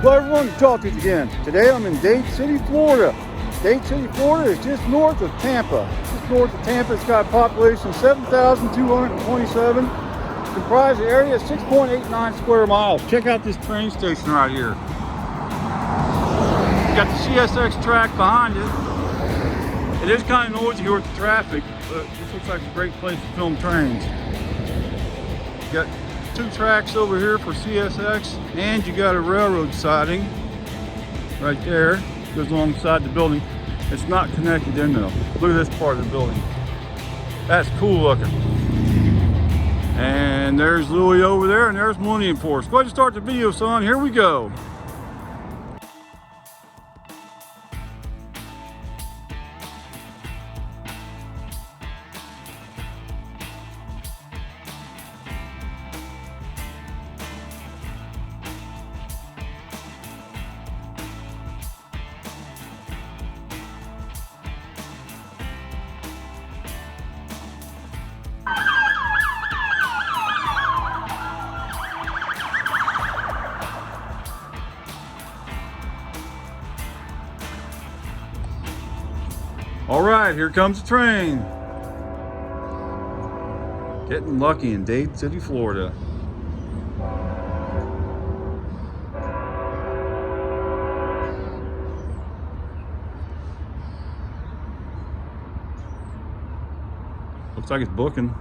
Hello everyone, Locomotives again. Today I'm in Dade City, Florida. Dade City, Florida is just north of Tampa. Just north of Tampa, it's got a population of 7,227. Comprised the area of 6.89 square miles. Check out this train station right here. You got the CSX track behind it. It is kind of noisy here with the traffic, but this looks like a great place to film trains. You got 2 tracks over here for CSX, and you got a railroad siding right there. Goes alongside the building. It's not connected in though. Look at this part of the building. That's cool looking. And there's Louis over there, and there's Millenniumforce. Go ahead and start the video, son. Here we go. All right, here comes the train. Getting lucky in Dade City, Florida. Looks like it's booking.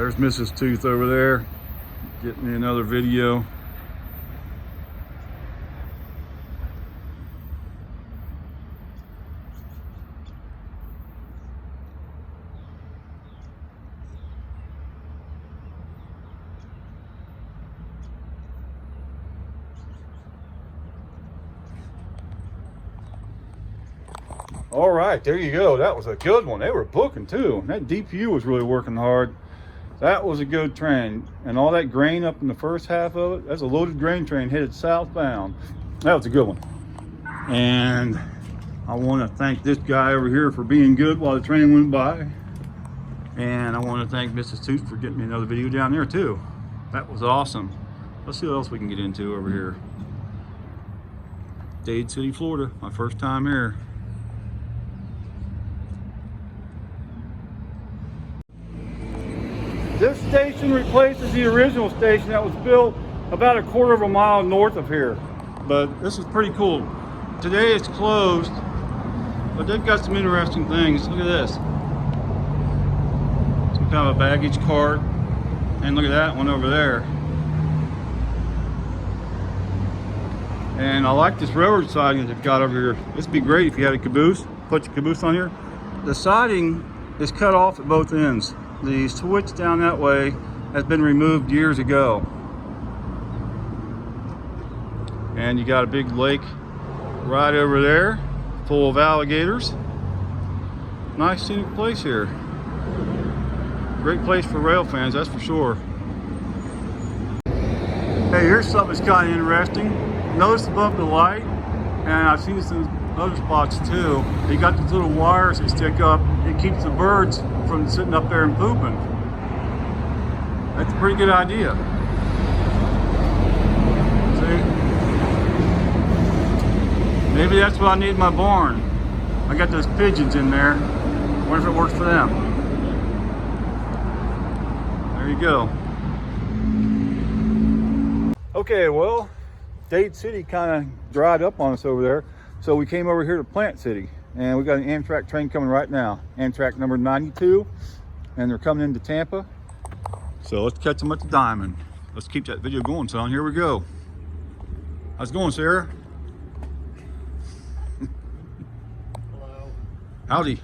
There's Mrs. Tooth over there, getting me another video. All right, there you go. That was a good one. They were booking too. That DPU was really working hard. That was a good train. And all that grain up in the first half of it, that's a loaded grain train headed southbound. That was a good one. And I want to thank this guy over here for being good while the train went by. And I want to thank Mrs. Tooth for getting me another video down there too. That was awesome. Let's see what else we can get into over here. Dade City, Florida. My first time here. This station replaces the original station that was built about a quarter of a mile north of here. But this is pretty cool. Today it's closed, but they've got some interesting things. Look at this. Some kind of a baggage cart. And look at that one over there. And I like this railroad siding that they've got over here. This would be great if you had a caboose. Put your caboose on here. The siding is cut off at both ends. The switch down that way has been removed years ago. And you got a big lake right over there full of alligators. Nice scenic place here. Great place for rail fans, that's for sure. Hey, here's something that's kind of interesting. Notice above the light, and I've seen this in other spots too. They got these little wires that stick up. It keeps the birds from sitting up there and pooping. That's a pretty good idea. See? Maybe that's what I need in my barn. I got those pigeons in there. Wonder if it works for them. There you go. Okay, well, Dade City kind of dried up on us over there. So we came over here to Plant City, and we got an Amtrak train coming right now. Amtrak number 92, and they're coming into Tampa. So let's catch them at the Diamond. Let's keep that video going, son. Here we go. How's it going, Sarah? Hello. Howdy.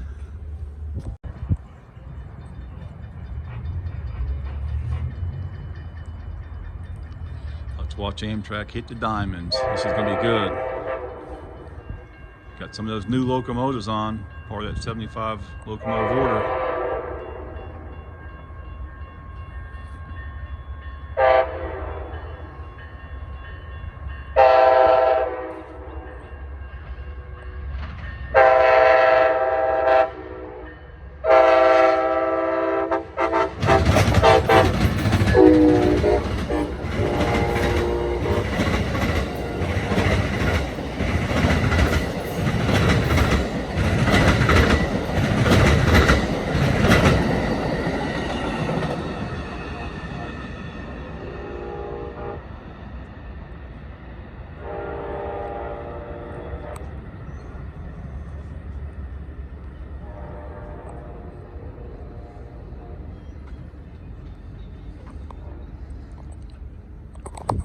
Let's watch Amtrak hit the diamonds. This is going to be good. Got some of those new locomotives on, part of that 75 locomotive order.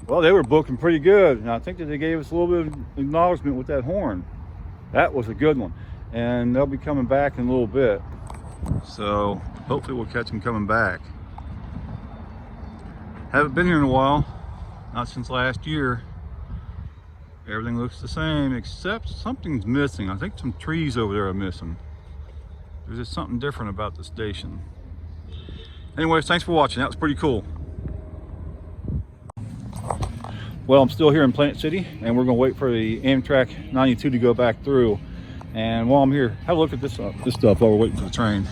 Well, they were booking pretty good, and I think that they gave us a little bit of acknowledgement with that horn. That was a good one, and they'll be coming back in a little bit. So hopefully we'll catch them coming back. Haven't been here in a while, not since last year. Everything looks the same, except something's missing. I think some trees over there are missing. There's just something different about the station. Anyways, thanks for watching. That was pretty cool. Well, I'm still here in Plant City, and we're going to wait for the Amtrak 92 to go back through. And while I'm here, have a look at this stuff while we're waiting for the train.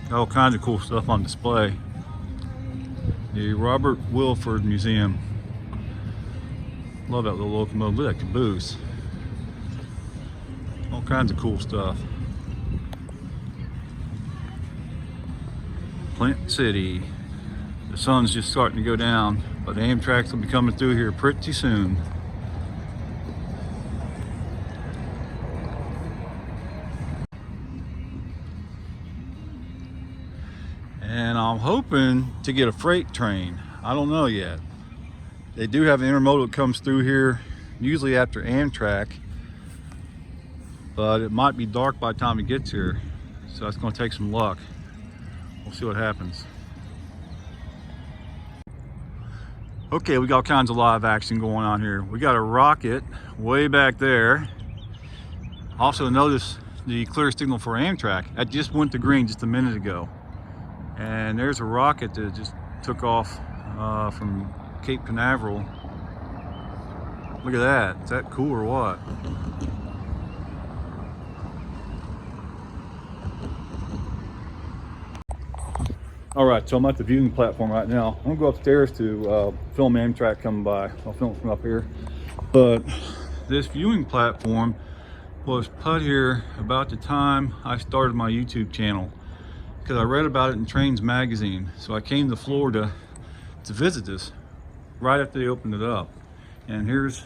Got all kinds of cool stuff on display. The Robert Wilford Museum. Love that little locomotive. Look at that caboose. All kinds of cool stuff. Plant City. The sun's just starting to go down, but the Amtrak's will be coming through here pretty soon. And I'm hoping to get a freight train. I don't know yet. They do have an intermodal that comes through here, usually after Amtrak, but it might be dark by the time it gets here. So it's going to take some luck. We'll see what happens. Okay, we got all kinds of live action going on here. We got a rocket way back there. Also notice the clear signal for Amtrak. That just went to green just a minute ago. And there's a rocket that just took off from Cape Canaveral. Look at that. Is that cool or what? All right, so I'm at the viewing platform right now. I'm gonna go upstairs to film Amtrak coming by. I'll film it from up here. But this viewing platform was put here about the time I started my YouTube channel, because I read about it in Trains magazine. So I came to Florida to visit this right after they opened it up. And here's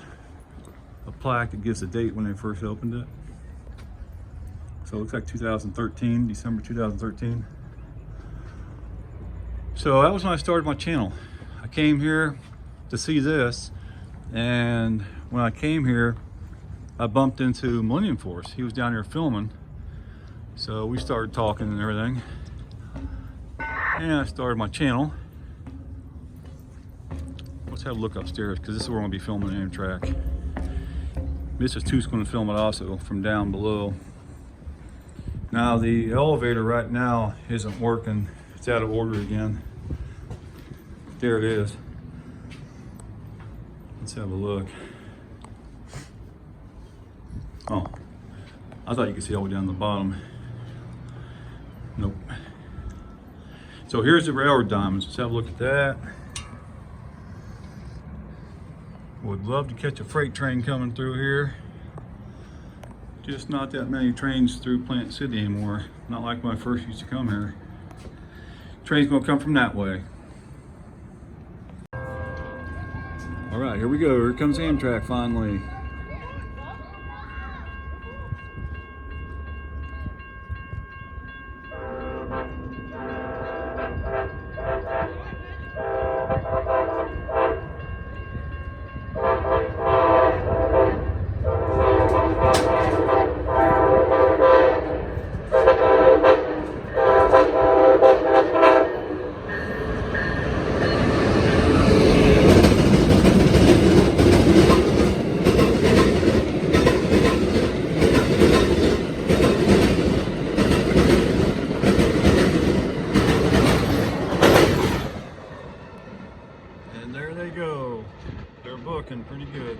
a plaque that gives the date when they first opened it. So it looks like 2013, December 2013. So that was when I started my channel. I came here to see this, and when I came here, I bumped into Millenniumforce. He was down here filming, so we started talking and everything, and I started my channel. Let's have a look upstairs, because this is where I'm going to be filming Amtrak. Mrs. Tooth's going to film it also from down below. Now the elevator right now isn't working. It's out of order again. There it is. Let's have a look. Oh, I thought you could see all the way down the bottom. Nope. So here's the railroad diamonds. Let's have a look at that. Would love to catch a freight train coming through here. Just not that many trains through Plant City anymore. Not like when I first used to come here. Train's gonna come from that way. All right, here we go. Here comes Amtrak finally. Looking pretty good.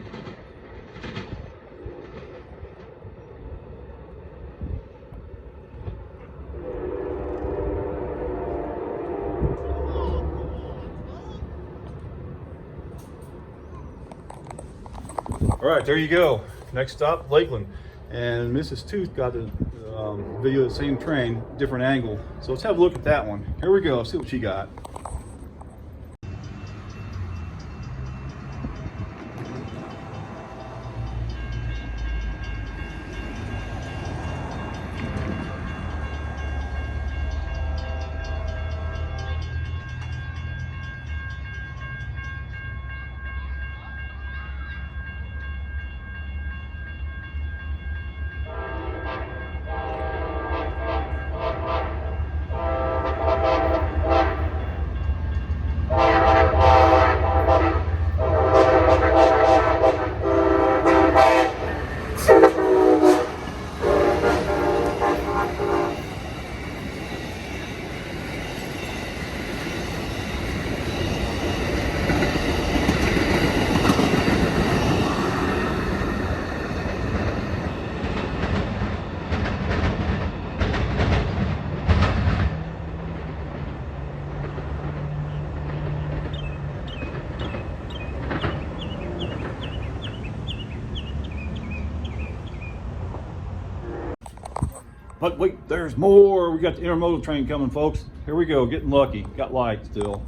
All right, there you go. Next stop, Lakeland. And Mrs. Tooth got the video of the same train, different angle. So let's have a look at that one. Here we go, see what she got. But wait, there's more. We got the intermodal train coming, folks. Here we go, getting lucky. Got light still.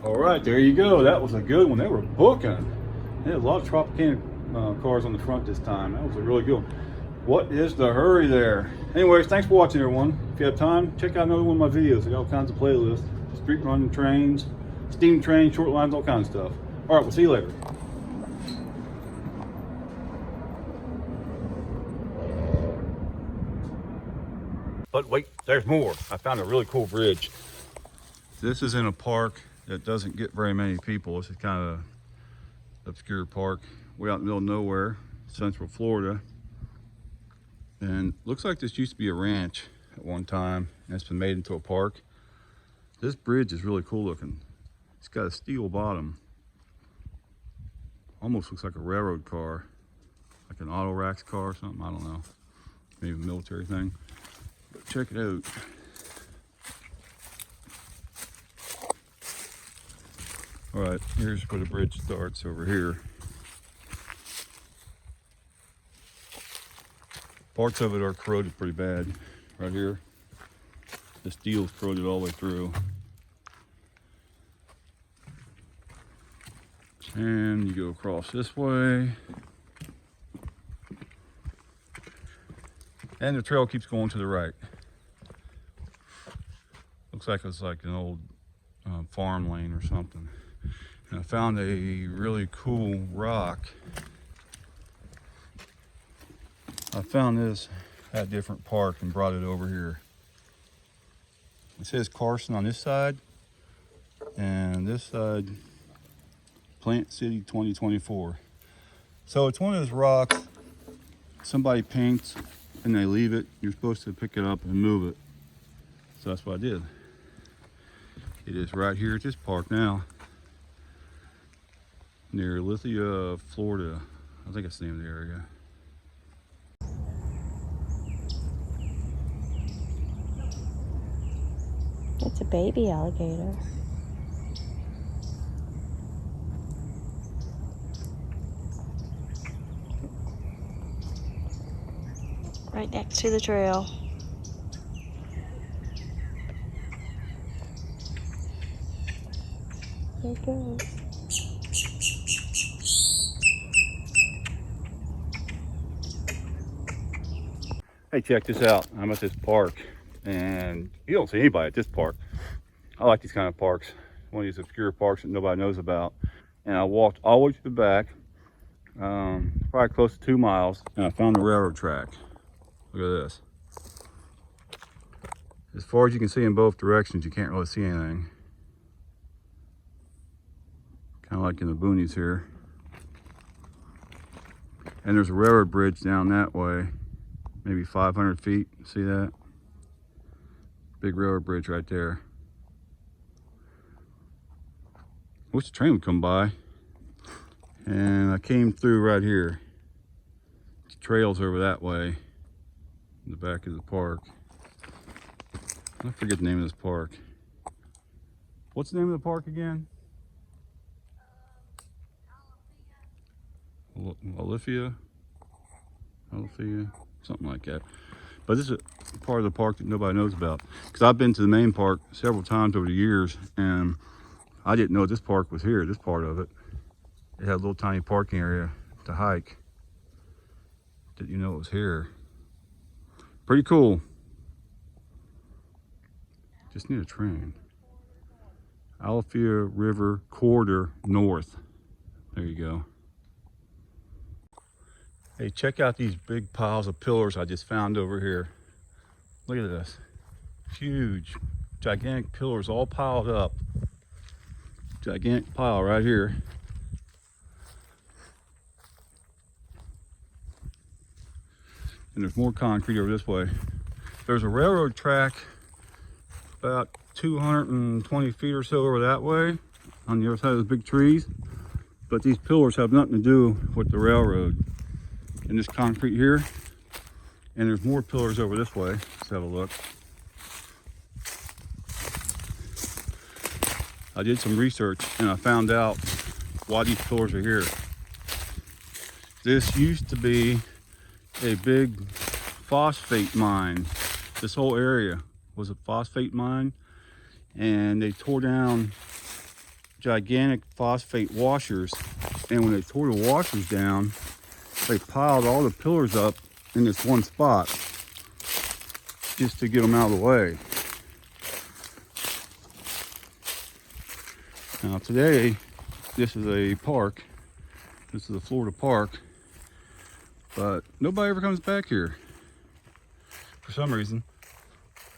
All right, there you go. That was a good one. They were booking. They had a lot of Tropicana cars on the front this time. That was a really good one. What is the hurry there? Anyways, thanks for watching, everyone. If you have time, check out another one of my videos. I got all kinds of playlists. Street running trains, steam trains, short lines, all kinds of stuff. All right, we'll see you later. But wait, there's more. I found a really cool bridge. This is in a park that doesn't get very many people. This is kind of an obscure park way out in the middle of nowhere, Central Florida. And looks like this used to be a ranch at one time, and it's been made into a park. This bridge is really cool looking. It's got a steel bottom. Almost looks like a railroad car, like an auto racks car or something, I don't know. Maybe a military thing. But check it out. All right, here's where the bridge starts over here. Parts of it are corroded pretty bad. Right here, the steel's corroded all the way through. And you go across this way. And the trail keeps going to the right. Looks like it's like an old farm lane or something. And I found a really cool rock. I found this at a different park and brought it over here. It says Carson on this side, and this side, Plant City 2024. So it's one of those rocks somebody paints and they leave it. You're supposed to pick it up and move it. So that's what I did. It is right here at this park now, near Lithia, Florida. I think that's the name of the area. It's a baby alligator. Right next to the trail. There it goes. Hey, check this out. I'm at this park, and you don't see anybody at this park. I like these kind of parks, one of these obscure parks that nobody knows about. And I walked all the way to the back, probably close to 2 miles, and I found the railroad track. Look at this. As far as you can see in both directions, you can't really see anything. Kind of like in the boonies here. And there's a railroad bridge down that way, maybe 500 feet. See that? Big railroad bridge right there. Wish the train would come by. And I came through right here. The trail's over that way, in the back of the park. I forget the name of this park. What's the name of the park again? Alifia, something like that. But this is a part of the park that nobody knows about. Because I've been to the main park several times over the years, and I didn't know this park was here, this part of it. It had a little tiny parking area to hike. Didn't you know it was here? Pretty cool. Just need a train. Alafia River Corridor North. There you go. Hey, check out these big piles of pillars I just found over here. Look at this. Huge, gigantic pillars all piled up. Gigantic pile right here. And there's more concrete over this way. There's a railroad track about 220 feet or so over that way on the other side of those big trees. But these pillars have nothing to do with the railroad. And this concrete here, and there's more pillars over this way. Let's have a look. I did some research and I found out why these pillars are here. This used to be a big phosphate mine. This whole area was a phosphate mine, and they tore down gigantic phosphate washers, and when they tore the washers down, they piled all the pillars up in this one spot just to get them out of the way. Now today, this is a park. This is a Florida park, but nobody ever comes back here for some reason.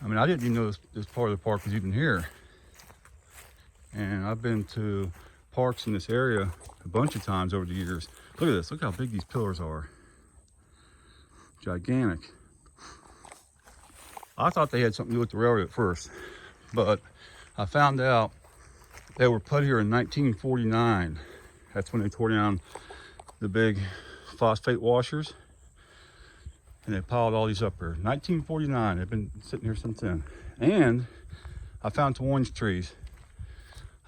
I mean, I didn't even know this part of the park was even here. And I've been to parks in this area a bunch of times over the years. Look at this, look how big these pillars are. Gigantic. I thought they had something to do with the railroad at first, but I found out they were put here in 1949. That's when they tore down the big phosphate washers, and they piled all these up here. 1949, they've been sitting here since then. And I found some orange trees.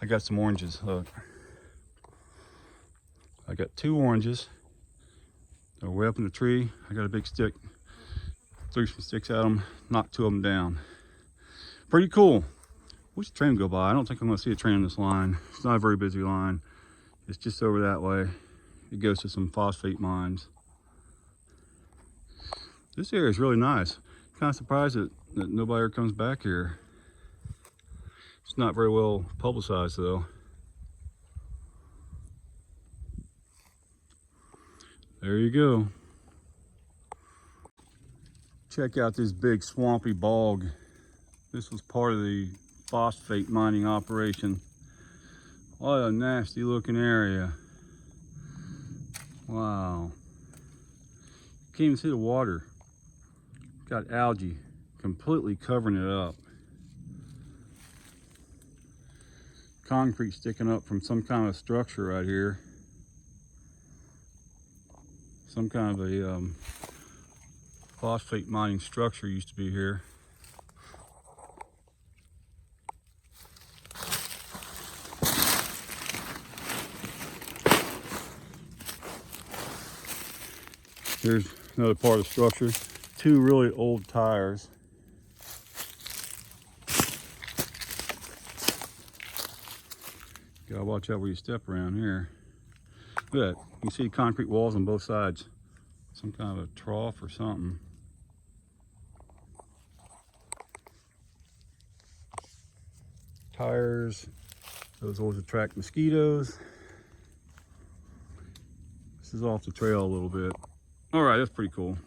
I got some oranges, look. I got 2 oranges. They're way up in the tree. I got a big stick, threw some sticks at them, knocked 2 of them down. Pretty cool. Wish a train would go by. I don't think I'm gonna see a train on this line. It's not a very busy line. It's just over that way. It goes to some phosphate mines. This area is really nice. Kind of surprised that nobody ever comes back here. It's not very well publicized though. There you go. Check out this big swampy bog. This was part of the phosphate mining operation. What a nasty looking area. Wow. You can't even see the water. Got algae completely covering it up. Concrete sticking up from some kind of structure right here. Some kind of a phosphate mining structure used to be here. Here's another part of the structure. 2 really old tires. Gotta watch out where you step around here. Look at that. You can see concrete walls on both sides. Some kind of a trough or something. Tires. Those always attract mosquitoes. This is off the trail a little bit. All right, that's pretty cool.